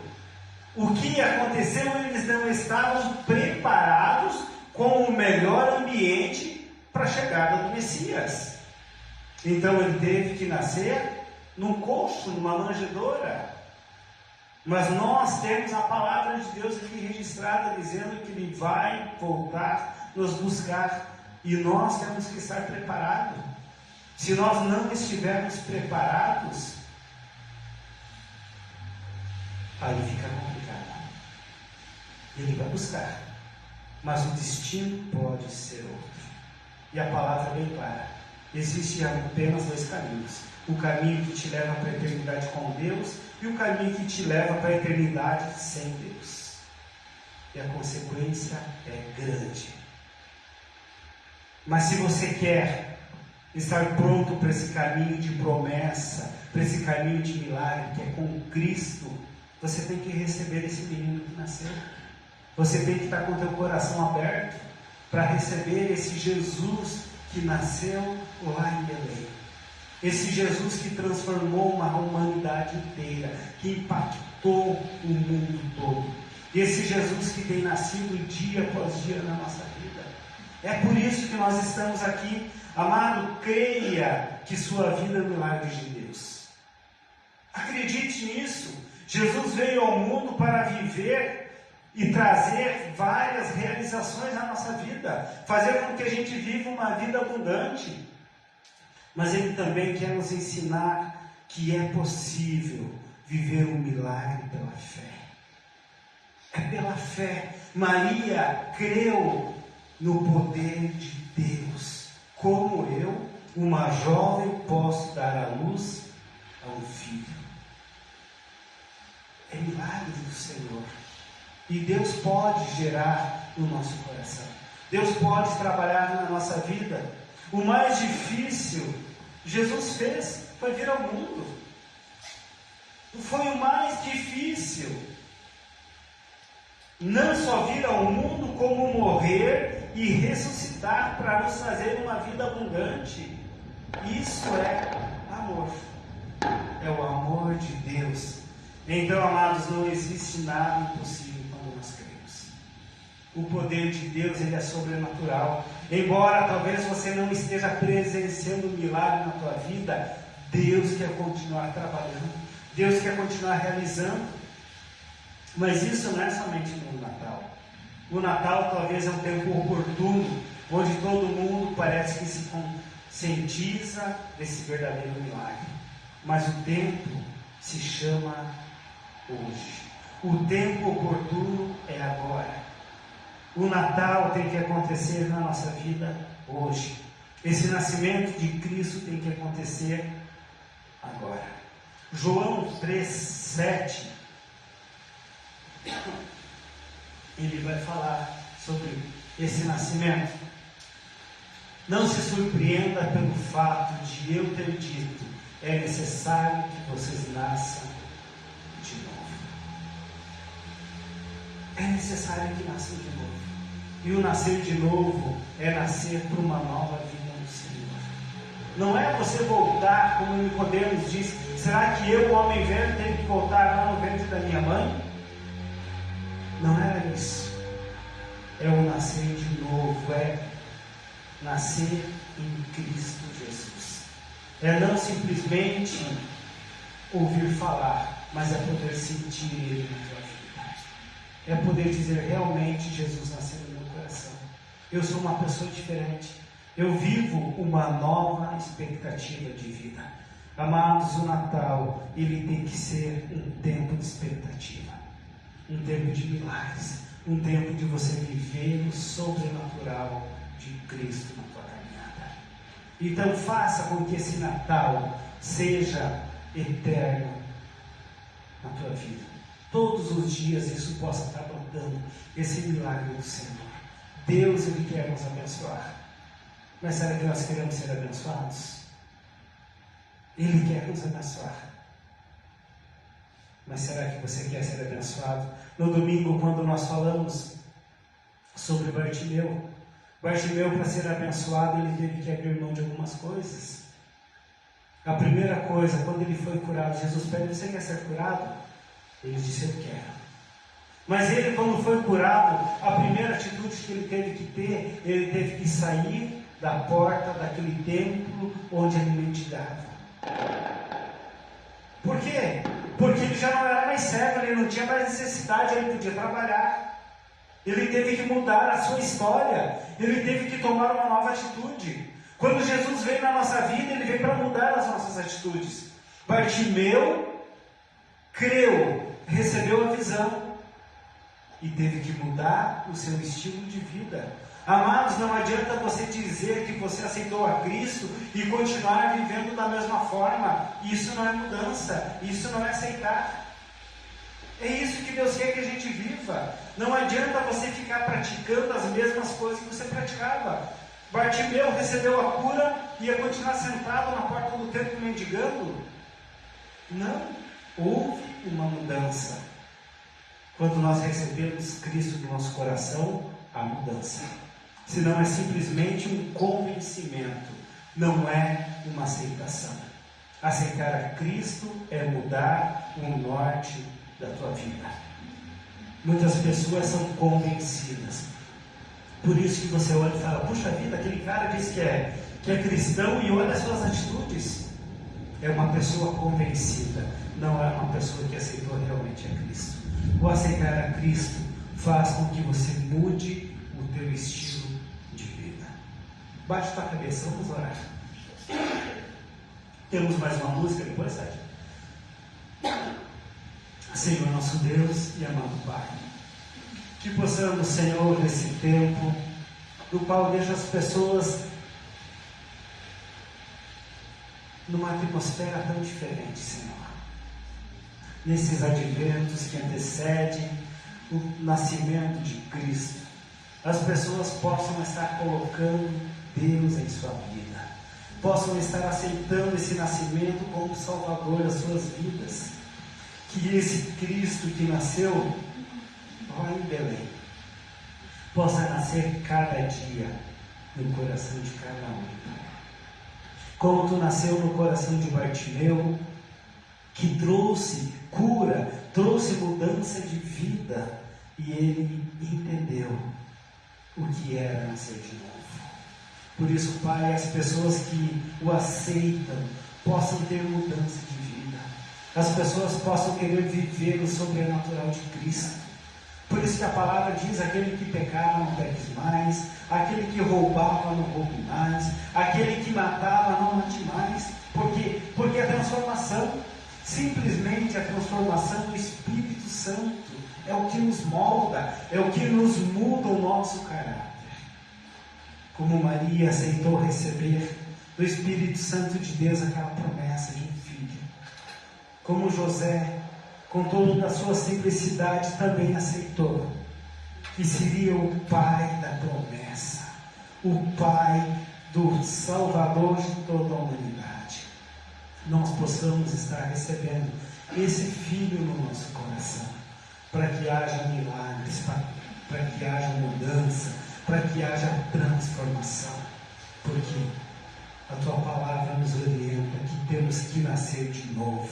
O que aconteceu? Eles não estavam preparados com o melhor ambiente para a chegada do Messias. Então ele teve que nascer num coxo, numa manjedoura. Mas nós temos a palavra de Deus aqui registrada, dizendo que ele vai voltar, nos buscar. E nós temos que estar preparados. Se nós não estivermos preparados, aí fica complicado. Ele vai buscar, mas o destino pode ser outro. E a palavra é bem clara: existem apenas 2 caminhos: o caminho que te leva para a eternidade com Deus e o caminho que te leva para a eternidade sem Deus. E a consequência é grande. Mas se você quer estar pronto para esse caminho de promessa, para esse caminho de milagre que é com Cristo, você tem que receber esse menino que nasceu. Você tem que estar com o teu coração aberto para receber esse Jesus que nasceu lá em Belém. Esse Jesus que transformou uma humanidade inteira, que impactou o mundo todo. Esse Jesus que tem nascido dia após dia na nossa vida. É por isso que nós estamos aqui. Amado, creia que sua vida é um milagre de Deus. Acredite nisso. Jesus veio ao mundo para viver e trazer várias realizações na nossa vida, fazer com que a gente viva uma vida abundante. Mas Ele também quer nos ensinar que é possível viver um milagre pela fé. É pela fé. Maria creu no poder de Deus. Como eu, uma jovem, posso dar à luz a um filho. É milagre do Senhor. E Deus pode gerar no nosso coração. Deus pode trabalhar na nossa vida. O mais difícil, Jesus fez, foi vir ao mundo. Foi o mais difícil. Não só vir ao mundo, como morrer e ressuscitar para nos trazer uma vida abundante. Isso é amor. É o amor de Deus. Então, amados, não existe nada impossível quando nós cremos. O poder de Deus, ele é sobrenatural. Embora talvez você não esteja presenciando um milagre na tua vida, Deus quer continuar trabalhando. Deus quer continuar realizando. Mas isso não é somente no Natal. O Natal talvez é um tempo oportuno, onde todo mundo parece que se conscientiza desse verdadeiro milagre. Mas o tempo se chama hoje. O tempo oportuno é agora. O Natal tem que acontecer na nossa vida hoje. Esse nascimento de Cristo tem que acontecer agora. João 3:7, ele vai falar sobre esse nascimento. Não se surpreenda pelo fato de eu ter dito, é necessário que vocês nasçam de novo. É necessário que nasçam de novo. E o nascer de novo é nascer para uma nova vida no Senhor. Não é você voltar, como Nicodemos disse, será que eu, o homem velho, tenho que voltar lá no ventre da minha mãe? Não era isso. É o nascer de novo, é nascer em Cristo Jesus. É não simplesmente ouvir falar, mas é poder sentir Ele na tua vida. É poder dizer, realmente Jesus nasceu no meu coração. Eu sou uma pessoa diferente. Eu vivo uma nova expectativa de vida. Amados, o Natal, ele tem que ser um tempo de expectativa. Um tempo de milagres. Um tempo de você viver o sobrenatural de Cristo na tua caminhada. Então faça com que esse Natal seja eterno na tua vida. Todos os dias isso possa estar brotando, esse milagre do Senhor. Deus, Ele quer nos abençoar. Mas será que nós queremos ser abençoados? Ele quer nos abençoar. Mas será que você quer ser abençoado? No domingo, quando nós falamos sobre Bartimeu, para ser abençoado, ele teve que abrir mão de algumas coisas. A primeira coisa, quando ele foi curado, Jesus pede, você quer ser curado? Ele disse, eu quero. Mas ele, quando foi curado, a primeira atitude que ele teve que ter, ele teve que sair da porta daquele templo onde ele mendigava. Por quê? Porque ele já não era mais cego, ele não tinha mais necessidade, ele podia trabalhar. Ele teve que mudar a sua história, ele teve que tomar uma nova atitude. Quando Jesus veio na nossa vida, ele veio para mudar as nossas atitudes. Bartimeu creu, recebeu a visão e teve que mudar o seu estilo de vida. Amados, não adianta você dizer que você aceitou a Cristo e continuar vivendo da mesma forma. Isso não é mudança, isso não é aceitar. É isso que Deus quer que a gente viva. Não adianta você ficar praticando as mesmas coisas que você praticava. Bartimeu recebeu a cura e ia continuar sentado na porta do templo mendigando? Não, houve uma mudança. Quando nós recebemos Cristo no nosso coração, há mudança. Senão é simplesmente um convencimento, não é uma aceitação. Aceitar a Cristo é mudar o norte da tua vida. Muitas pessoas são convencidas. Por isso que você olha e fala, puxa vida, aquele cara diz que é cristão e olha as suas atitudes. É uma pessoa convencida, não é uma pessoa que aceitou realmente a Cristo. O aceitar a Cristo faz com que você mude o teu estilo de vida. Baixe tua cabeça, vamos orar. Temos mais uma música depois, Sérgio? Senhor nosso Deus e amado Pai, que possamos, Senhor, nesse tempo, do qual deixa as pessoas numa atmosfera tão diferente, Senhor. Nesses adventos que antecedem o nascimento de Cristo, as pessoas possam estar colocando Deus em sua vida, possam estar aceitando esse nascimento como Salvador das suas vidas. Que esse Cristo que nasceu lá em Belém possa nascer cada dia no coração de cada um. Como tu nasceu no coração de Bartimeu, que trouxe cura, trouxe mudança de vida, e ele entendeu o que era nascer de novo. Por isso, Pai, as pessoas que o aceitam possam ter mudança de vida. As pessoas possam querer viver o sobrenatural de Cristo. Por isso que a palavra diz, aquele que pecava não peques mais, aquele que roubava não roube mais, aquele que matava não mate mais. Por quê? Porque a transformação, simplesmente a transformação do Espírito Santo, é o que nos molda, é o que nos muda o nosso caráter. Como Maria aceitou receber do Espírito Santo de Deus aquela promessa de um filho. como José, com toda a sua simplicidade, também aceitou que seria o pai da promessa, o pai do Salvador de toda a humanidade. Nós possamos estar recebendo esse Filho no nosso coração, para que haja milagres, para que haja mudança, para que haja transformação, porque a Tua palavra nos orienta que temos que nascer de novo,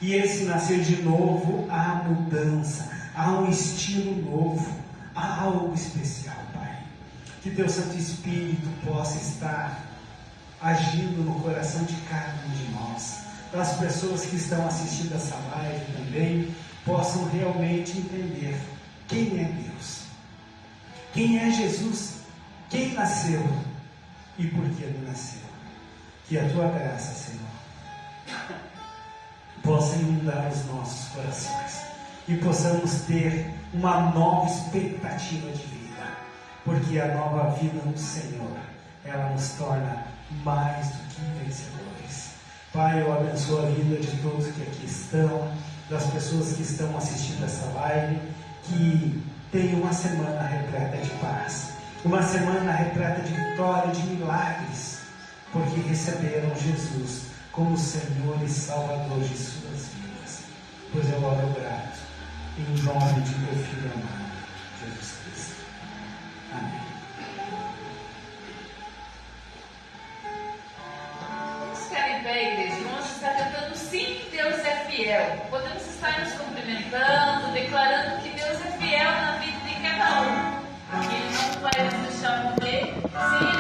e esse nascer de novo há mudança, há um estilo novo, há algo especial, Pai. Que Teu Santo Espírito possa estar agindo no coração de cada um de nós, das pessoas que estão assistindo essa live também, possam realmente entender quem é Deus, quem é Jesus, quem nasceu e por que Ele nasceu. Que a Tua graça, Senhor, possa inundar os nossos corações e possamos ter uma nova expectativa de vida, porque a nova vida no Senhor, ela nos torna mais do que vencedores. Pai, eu abençoo a vida de todos que aqui estão, das pessoas que estão assistindo essa live, que tenham uma semana repleta de paz, uma semana repleta de vitória, de milagres, porque receberam Jesus como Senhor e Salvador de suas vidas. Pois eu oro grato, em nome de meu Filho amado, Jesus Cristo. Amém. Vamos ficar em pé, igreja. Vamos estar cantando Sim, Deus é fiel. Podemos estar nos cumprimentando, declarando que Deus é fiel na vida de cada um. Que Ele não vai nos deixar morrer sem